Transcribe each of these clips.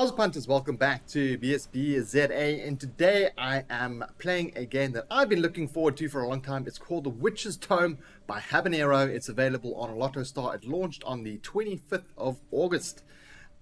How's it, punters? Welcome back to BSBZA, and today I am playing a game that I've been looking forward to for a long time. It's called the Witches Tome by Habanero. It's available on Lottostar. It launched on the 25th of August,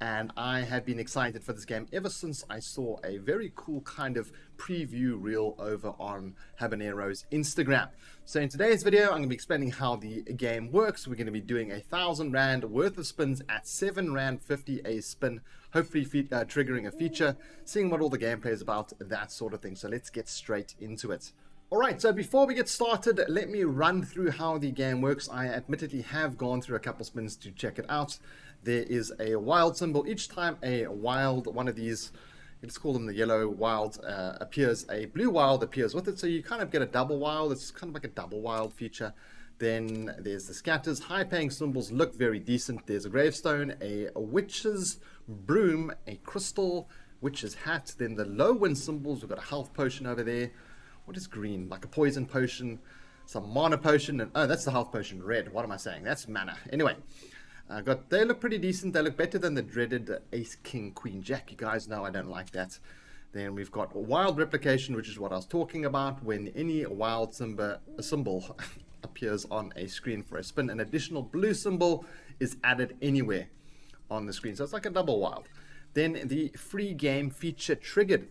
and I have been excited for this game ever since I saw a very cool kind of preview reel over on Habanero's Instagram. So in today's video, I'm going to be explaining how the game works. We're going to be doing 1,000 Rand worth of spins at 7 Rand 50 a spin, hopefully triggering a feature, seeing what all the gameplay is about, that sort of thing. So let's get straight into it. Alright, so before we get started, let me run through how the game works. I admittedly have gone through a couple spins to check it out. There is a wild symbol. Each time a wild, one of these, let's call them the yellow wilds, appears, a blue wild appears with it. So you kind of get a double wild. It's kind of like a double wild feature. Then there's the scatters. High-paying symbols look very decent. There's a gravestone, a witch's broom, a crystal, witch's hat. Then the low wind symbols, we've got a health potion over there. What is green? Like a poison potion, some mana potion, and oh, that's the health potion. Red. What am I saying? That's mana. Anyway, they look pretty decent. They look better than the dreaded Ace, King, Queen, Jack. You guys know I don't like that. Then we've got wild replication, which is what I was talking about. When any wild symbol appears on a screen for a spin, an additional blue symbol is added anywhere on the screen. So it's like a double wild. Then the free game feature triggered.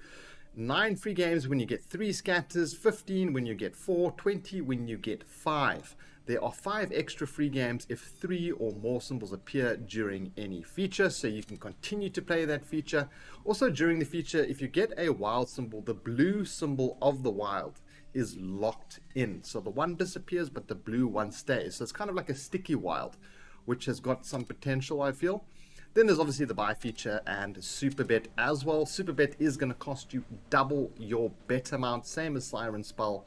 9 free games when you get 3 scatters, 15 when you get 4, 20 when you get 5. There are 5 extra free games if 3 or more symbols appear during any feature, so you can continue to play that feature. Also during the feature, if you get a wild symbol, the blue symbol of the wild is locked in. So the one disappears, but the blue one stays. So it's kind of like a sticky wild, which has got some potential, I feel. Then there's obviously the buy feature and super bet as well. Super bet is going to cost you double your bet amount, same as Siren Spell.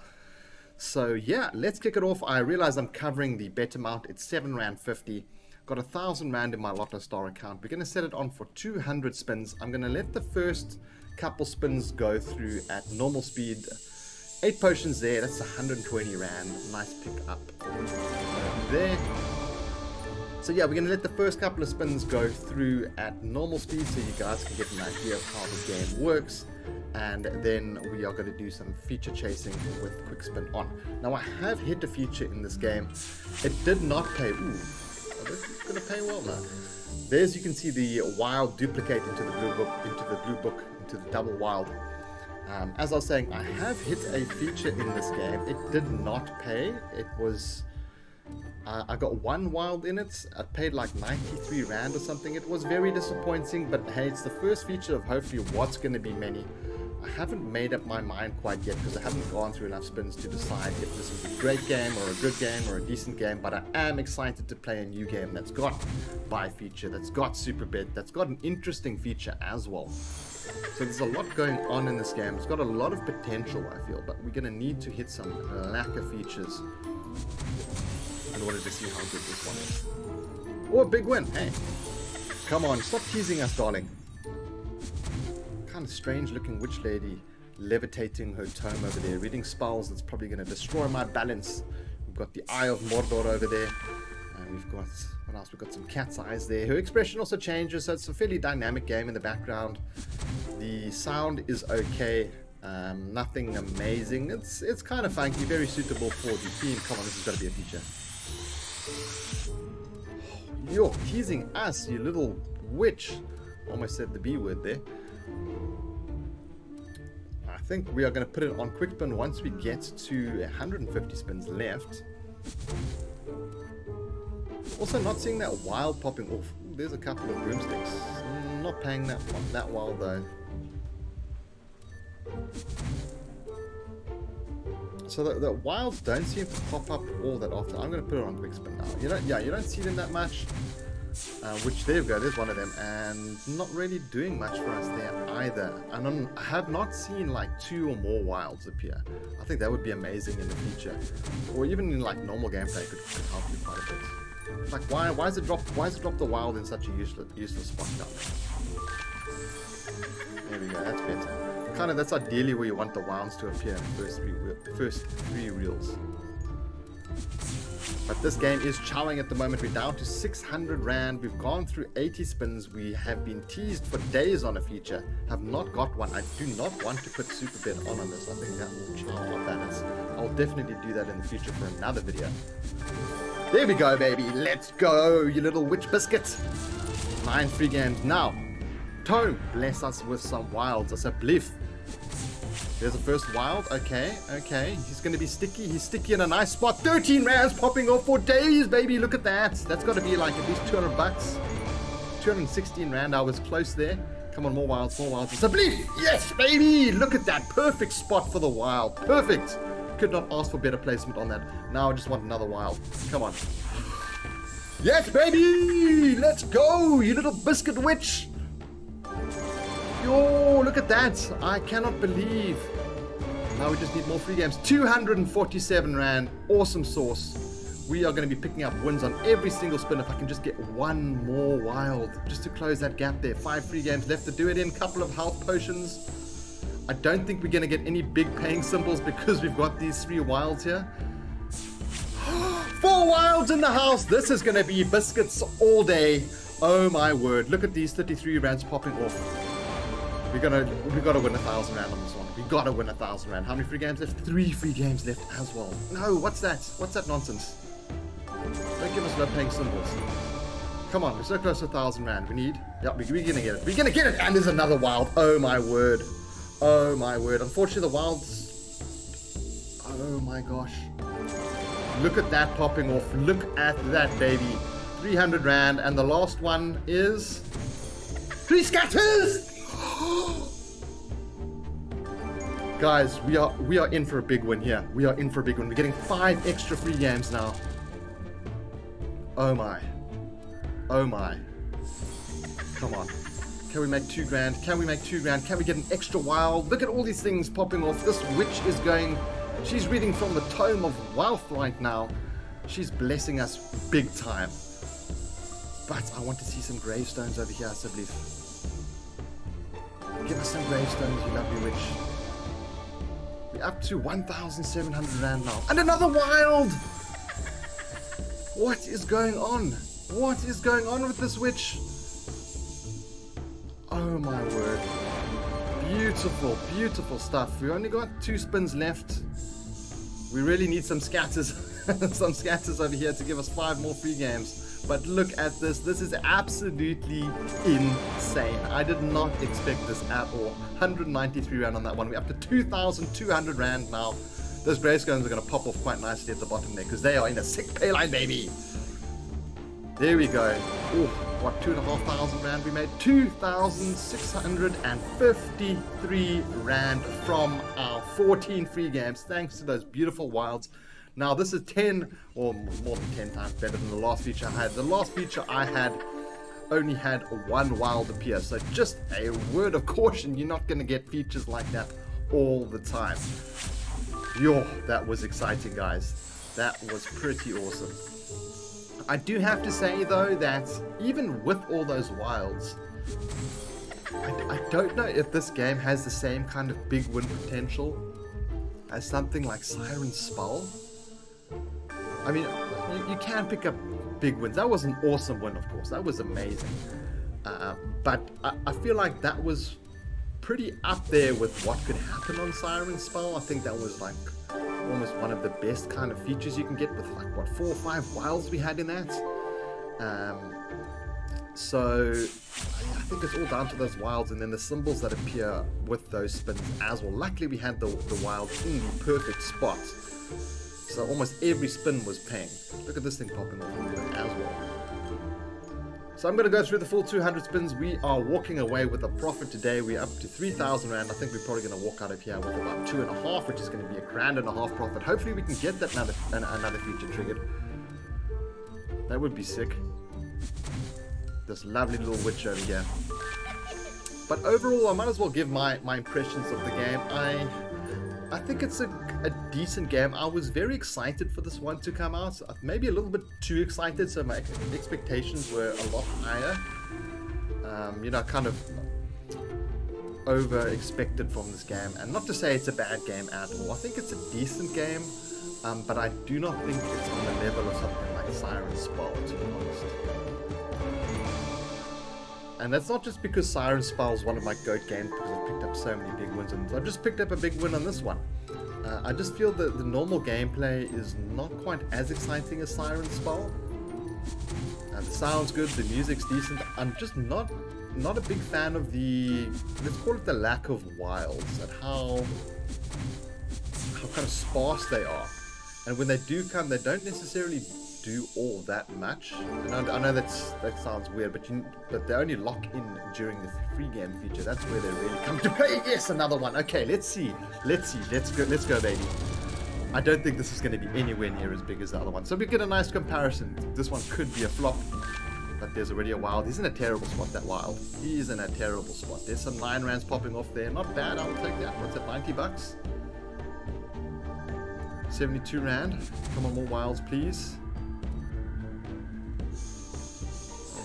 So yeah, let's kick it off. I realize I'm covering the bet amount. It's 7 Rand 50. Got 1,000 Rand in my Lottostar account. We're going to set it on for 200 spins. I'm going to let the first couple spins go through at normal speed. 8 potions there. That's 120 Rand. Nice pick up there. So yeah, we're going to let the first couple of spins go through at normal speed so you guys can get an idea of how the game works. And then we are going to do some feature chasing with quick spin on. Now I have hit a feature in this game. It did not pay. Ooh, oh, this is going to pay well now. There's, you can see the wild duplicate into the into the double wild. As I was saying, I have hit a feature in this game. It did not pay. It was... I got 1 wild in it. I paid like 93 Rand or something. It was very disappointing, but hey, it's the first feature of hopefully what's going to be many. I haven't made up my mind quite yet because I haven't gone through enough spins to decide if this is a great game or a good game or a decent game, but I am excited to play a new game that's got buy feature, that's got super bet, that's got an interesting feature as well. So there's a lot going on in this game. It's got a lot of potential, I feel, but we're going to need to hit some lacquer features in order to see how good this one is. Oh, a big win. Hey, come on, stop teasing us, darling. Kind of strange looking witch lady levitating her tome over there, reading spells that's probably going to destroy my balance. We've got the Eye of Mordor over there, and we've got, what else? We've got some cat's eyes there. Her expression also changes, so it's a fairly dynamic game in the background. The sound is okay. Nothing amazing. It's kind of funky, very suitable for the theme. Come on, this has got to be a feature. You're teasing us, you little witch. Almost said the B word there. I think we are going to put it on quick spin once we get to 150 spins left. Also not seeing that wild popping off. Ooh, there's a couple of broomsticks. Not paying that wild though. So the wilds don't seem to pop up all that often. I'm going to put it on quick spin now. You don't see them that much. Which, there we go, there's one of them, and not really doing much for us there either. And I have not seen like 2 or more wilds appear. I think that would be amazing in the future, or even in like normal gameplay could help you quite a bit. Like why is it drop the wild in such a useless spot down there? There we go, that's better. That's ideally where you want the wilds to appear in the first three reels. But this game is chowing at the moment. We're down to 600 Rand. We've gone through 80 spins. We have been teased for days on a feature. Have not got one. I do not want to put super bet on this. I think that will chow our balance. I'll definitely do that in the future for another video. There we go, baby. Let's go, you little witch biscuit. 9 free games now. Tome, bless us with some wilds. I said, bliff. There's the first wild. Okay. He's going to be sticky. He's sticky in a nice spot. 13 Rands popping off for days, baby. Look at that. That's got to be like at least 200 bucks. 216 Rand. I was close there. Come on, more wilds, more wilds. It's a bleep. Yes, baby. Look at that. Perfect spot for the wild. Perfect. Could not ask for better placement on that. Now I just want another wild. Come on. Yes, baby. Let's go, you little biscuit witch. Yo, look at that. I cannot believe. Now we just need more free games. 247 Rand. Awesome sauce. We are going to be picking up wins on every single spin if I can just get one more wild. Just to close that gap there. 5 free games left to do it in. Couple of health potions. I don't think we're going to get any big paying symbols because we've got these 3 wilds here. 4 wilds in the house. This is going to be biscuits all day. Oh my word. Look at these 33 Rands popping off. We gotta win 1,000 Rand on this one. We gotta win 1,000 Rand. How many free games left? 3 free games left as well. No, what's that? What's that nonsense? Don't give us low paying symbols. Come on, we're so close to 1,000 Rand. We need. Yep, we're gonna get it. We're gonna get it. And there's another wild. Oh my word. Oh my word. Unfortunately, the wilds. Oh my gosh. Look at that popping off. Look at that, baby. 300 Rand. And the last one is 3 scatters. Guys, we are in for a big win here. We are in for a big win. We're getting 5 extra free games now. Oh my. Oh my. Come on. Can we make 2 grand? Can we make 2 grand? Can we get an extra wild? Look at all these things popping off. This witch is going... She's reading from the Tome of Wealth right now. She's blessing us big time. But I want to see some gravestones over here, I believe. Give us some gravestones, you lovely witch. We're up to 1,700 Rand now. And another wild! What is going on? What is going on with this witch? Oh my word. Beautiful, beautiful stuff. We only got 2 spins left. We really need some scatters. Some scatters over here to give us 5 more free games. But look at this. This is absolutely insane. I did not expect this at all. 193 Rand on that one. We're up to 2,200 Rand now. Those gravestones are going to pop off quite nicely at the bottom there because they are in a sick pay line, baby. There we go. Oh, what, 2,500 Rand we made? 2,653 Rand from our 14 free games thanks to those beautiful wilds. Now this is 10 or more than 10 times better than the last feature I had. The last feature I had only had 1 wild appear. So just a word of caution, you're not going to get features like that all the time. Yo, that was exciting, guys. That was pretty awesome. I do have to say though that even with all those wilds, I don't know if this game has the same kind of big win potential as something like Siren Spell. I mean, you can pick up big wins. That was an awesome win, of course. That was amazing. But I feel like that was pretty up there with what could happen on Siren Spell. I think that was like almost one of the best kind of features you can get with like, what, 4 or 5 wilds we had in that. So I think it's all down to those wilds and then the symbols that appear with those spins as well. Luckily we had the wilds in the perfect spot. So almost every spin was paying. Look at this thing popping off a little bit as well. So I'm going to go through the full 200 spins. We are walking away with a profit today. We're up to 3,000 Rand. I think we're probably going to walk out of here with about 2.5, which is going to be £1.5 profit. Hopefully we can get that another feature triggered. That would be sick. This lovely little witch over here. But overall, I might as well give my impressions of the game. I think it's a decent game. I was very excited for this one to come out. Maybe a little bit too excited, so my expectations were a lot higher. You know, kind of over expected from this game. And not to say it's a bad game at all. I think it's a decent game. but I do not think it's on the level of something like Siren Spell, to be honest. And that's not just because Siren Spell is one of my GOAT games, because I've picked up so many big wins, and I've just picked up a big win on this one. I just feel that the normal gameplay is not quite as exciting as Siren Spell. The sound's good, the music's decent. I'm just not a big fan of the, let's call it the lack of wilds, and how kind of sparse they are. And when they do come, they don't necessarily do all that much. And I know that sounds weird, but they only lock in during the free game feature. That's where they really come to play. Yes, another one. Okay, let's go, baby. I don't think this is going to be anywhere near as big as the other one, so we get a nice comparison. This one could be a flop, but there's already a wild. He's in a terrible spot, that wild. He is in a terrible spot. There's some 9 rands popping off there. Not bad, I'll take that. What's it, 90 bucks? 72 rand. Come on, more wilds, please.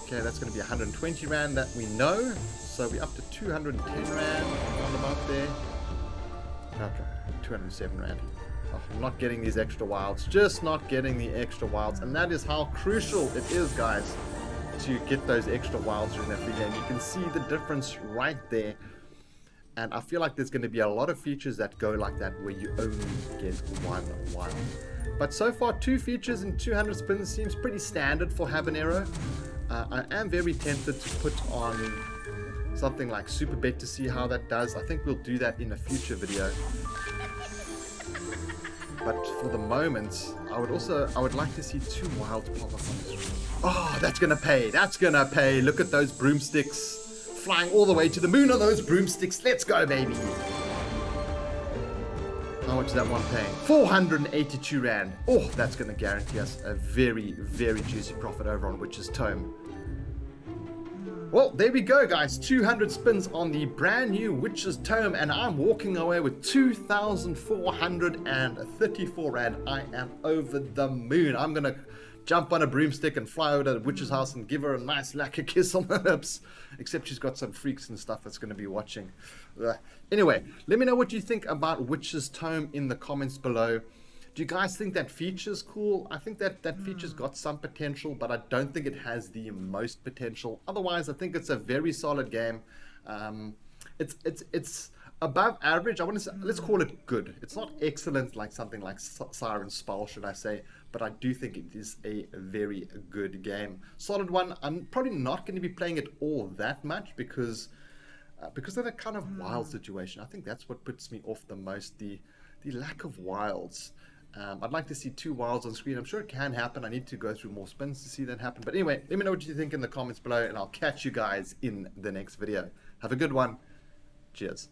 Okay, that's going to be 120 rand, that we know. So we're up to 210 rand, round about there. Okay, 207 rand. Oh, I'm not getting these extra wilds. Just not getting the extra wilds. And that is how crucial it is, guys, to get those extra wilds during that free game. You can see the difference right there. And I feel like there's going to be a lot of features that go like that, where you only get 1 wild. But so far, 2 features and 200 spins seems pretty standard for Habanero. I am very tempted to put on something like Super Bet to see how that does. I think we'll do that in a future video. But for the moment, I would like to see 2 wilds pop up on the screen. Oh, that's gonna pay. That's gonna pay. Look at those broomsticks flying all the way to the moon on those broomsticks. Let's go, baby. How much is that one paying? 482 rand. Oh, that's gonna guarantee us a very, very juicy profit over on Witches Tome. Well, there we go, guys. 200 spins on the brand new Witches Tome, and I'm walking away with 2,434 rand. I am over the moon. I'm gonna jump on a broomstick and fly over to the witch's house and give her a nice lacquer kiss on the lips. Except she's got some freaks and stuff that's going to be watching. Anyway, let me know what you think about Witch's Tome in the comments below. Do you guys think that feature's cool? I think that feature's got some potential, but I don't think it has the most potential. Otherwise, I think it's a very solid game. It's above average. I want to say, let's call it good. It's not excellent like something like Siren Spell, should I say, but I do think it is a very good game. Solid one. I'm probably not going to be playing it all that much because of that kind of wild situation. I think that's what puts me off the most, the lack of wilds. I'd like to see 2 wilds on screen. I'm sure it can happen. I need to go through more spins to see that happen. But anyway, let me know what you think in the comments below, and I'll catch you guys in the next video. Have a good one. Cheers.